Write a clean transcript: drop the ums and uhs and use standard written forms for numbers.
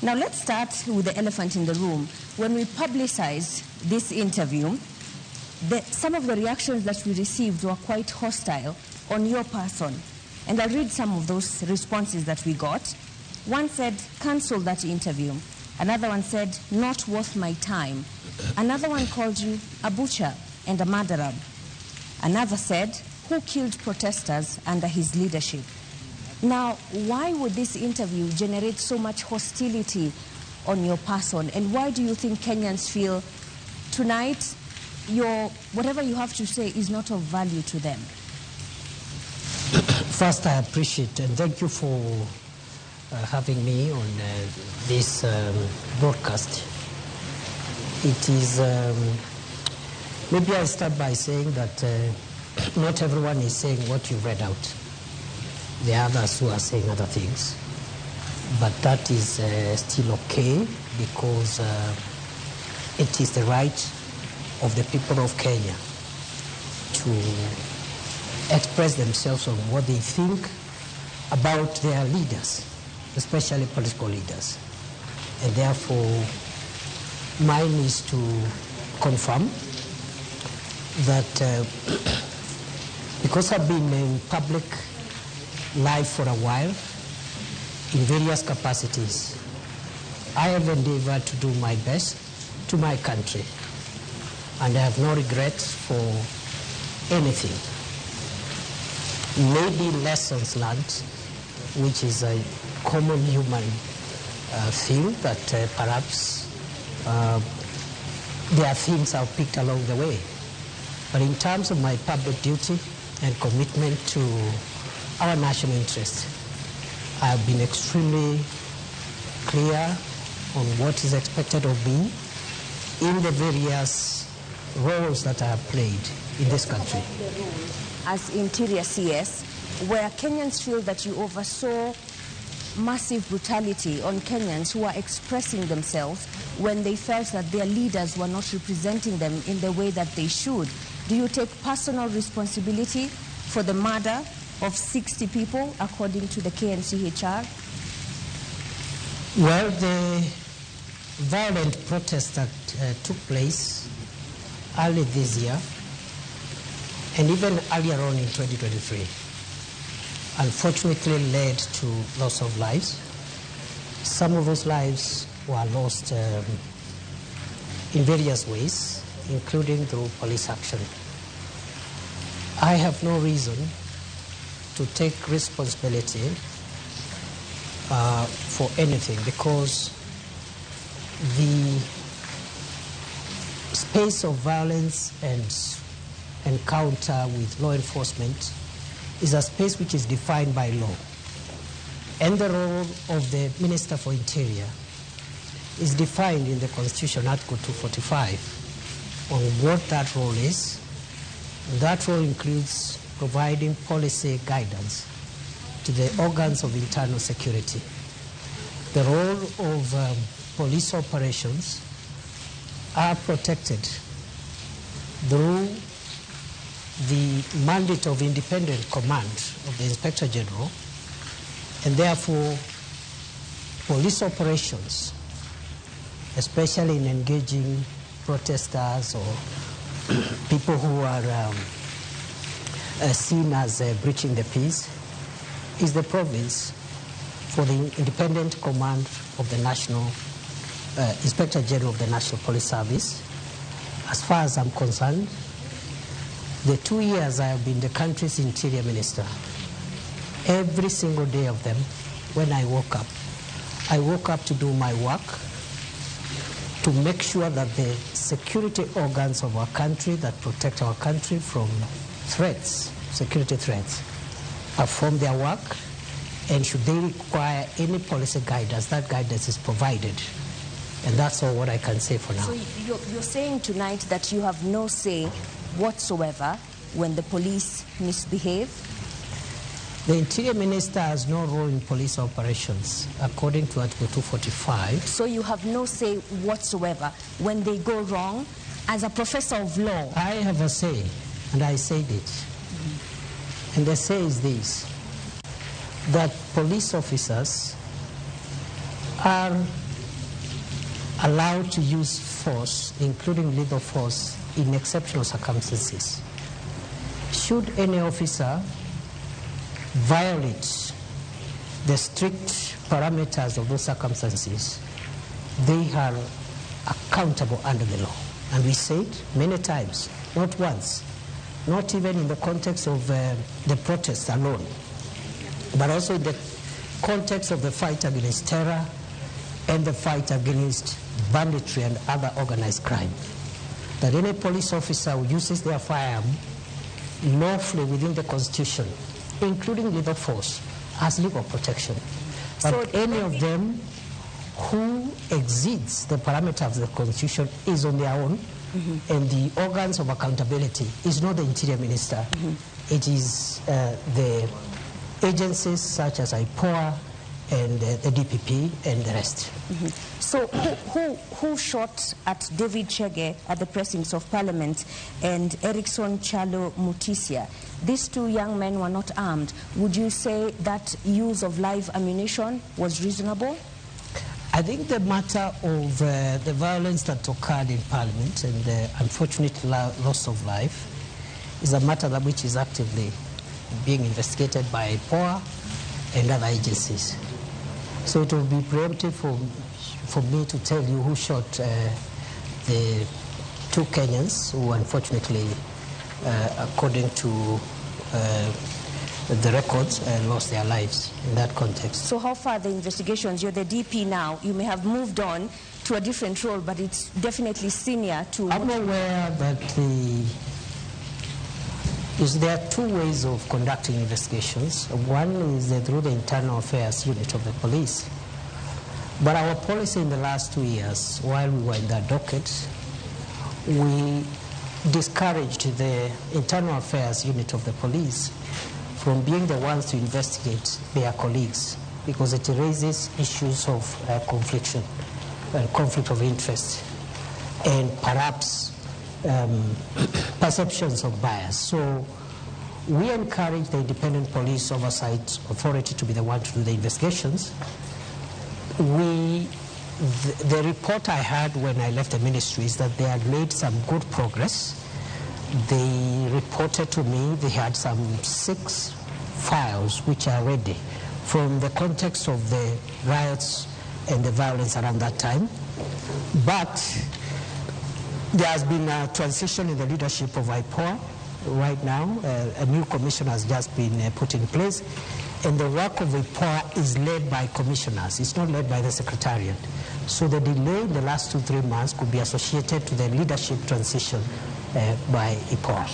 Now let's start with the elephant in the room. When we publicized this interview, some of the reactions that we received were quite hostile on your person. And I'll read some of those responses that we got. One said, cancel that interview. Another one said, not worth my time. Another one called you a butcher and a murderer. Another said, who killed protesters under his leadership? Now, why would this interview generate so much hostility on your person? And why do you think Kenyans feel tonight whatever you have to say is not of value to them? First, I appreciate and thank you for having me on this broadcast. It is, maybe I'll start by saying that not everyone is saying what you read out. There are others who are saying other things. But that is still okay because it is the right of the people of Kenya to express themselves on what they think about their leaders, especially political leaders. And therefore, mine is to confirm that because I've been in public life for a while, in various capacities, I have endeavored to do my best to my country. And I have no regrets for anything. Maybe lessons learned, which is a common human thing that perhaps there are things I've picked along the way. But in terms of my public duty and commitment to our national interest, I have been extremely clear on what is expected of me in the various roles that I have played in this country. As Interior CS, where Kenyans feel that you oversaw massive brutality on Kenyans who are expressing themselves when they felt that their leaders were not representing them in the way that they should. Do you take personal responsibility for the murder of 60 people, according to the KNCHR? Well, the violent protest that took place early this year and even earlier on in 2023, unfortunately led to loss of lives. Some of those lives were lost in various ways, including through police action. I have no reason to take responsibility for anything because the space of violence and encounter with law enforcement is a space which is defined by law. And the role of the Minister for Interior is defined in the Constitution, Article 245, on what that role is. That role includes providing policy guidance to the organs of internal security. The role of police operations are protected through the mandate of independent command of the Inspector General, and therefore police operations, especially in engaging protesters or people who are seen as breaching the peace, is the province for the independent command of the National Inspector General of the National Police Service. As far as I'm concerned, the 2 years I have been the country's Interior Minister, every single day of them, when I woke up to do my work, to make sure that the security organs of our country that protect our country from threats, security threats, perform their work, and should they require any policy guidance, that guidance is provided. And that's all what I can say for now. So you're saying tonight that you have no say whatsoever when the police misbehave? The Interior Minister has no role in police operations, according to Article 245. So you have no say whatsoever when they go wrong? As a professor of law? I have a say, and I said it. And the say is this, that police officers are allowed to use force, including lethal force, in exceptional circumstances. Should any officer violate the strict parameters of those circumstances, they are accountable under the law. And we say it many times, not once, not even in the context of the protests alone, but also in the context of the fight against terror and the fight against banditry and other organized crime. That any police officer who uses their firearm lawfully within the Constitution, including lethal force, has legal protection. But so any of them who exceeds the parameters of the Constitution is on their own, and the organs of accountability is not the Interior Minister. It is the agencies such as IPOA and the DPP and the rest. So who shot at David Chege at the precincts of Parliament and Erickson Chalo Mutisia? These two young men were not armed. Would you say that use of live ammunition was reasonable? I think the matter of the violence that occurred in Parliament and the unfortunate loss of life is a matter that which is actively being investigated by IPOA and other agencies. So it will be preemptive for me to tell you who shot the two Kenyans who unfortunately, according to the records, lost their lives in that context. So how far the investigations? You're the DP now. You may have moved on to a different role, but it's definitely senior to... I'm aware that there are two ways of conducting investigations. One is through the internal affairs unit of the police. But our policy in the last 2 years, while we were in that docket, we discouraged the internal affairs unit of the police from being the ones to investigate their colleagues, because it raises issues of conflict of interest and perhaps perceptions of bias. So we encourage the Independent Police Oversight Authority to be the one to do the investigations. The report I had when I left the ministry is that they had made some good progress. They reported to me they had some 6 files which are ready from the context of the riots and the violence around that time. But there has been a transition in the leadership of IPOA right now. A new commission has just been put in place, and the work of IPOA is led by commissioners. It's not led by the Secretariat. So the delay in the last 2-3 months could be associated to the leadership transition by IPOA.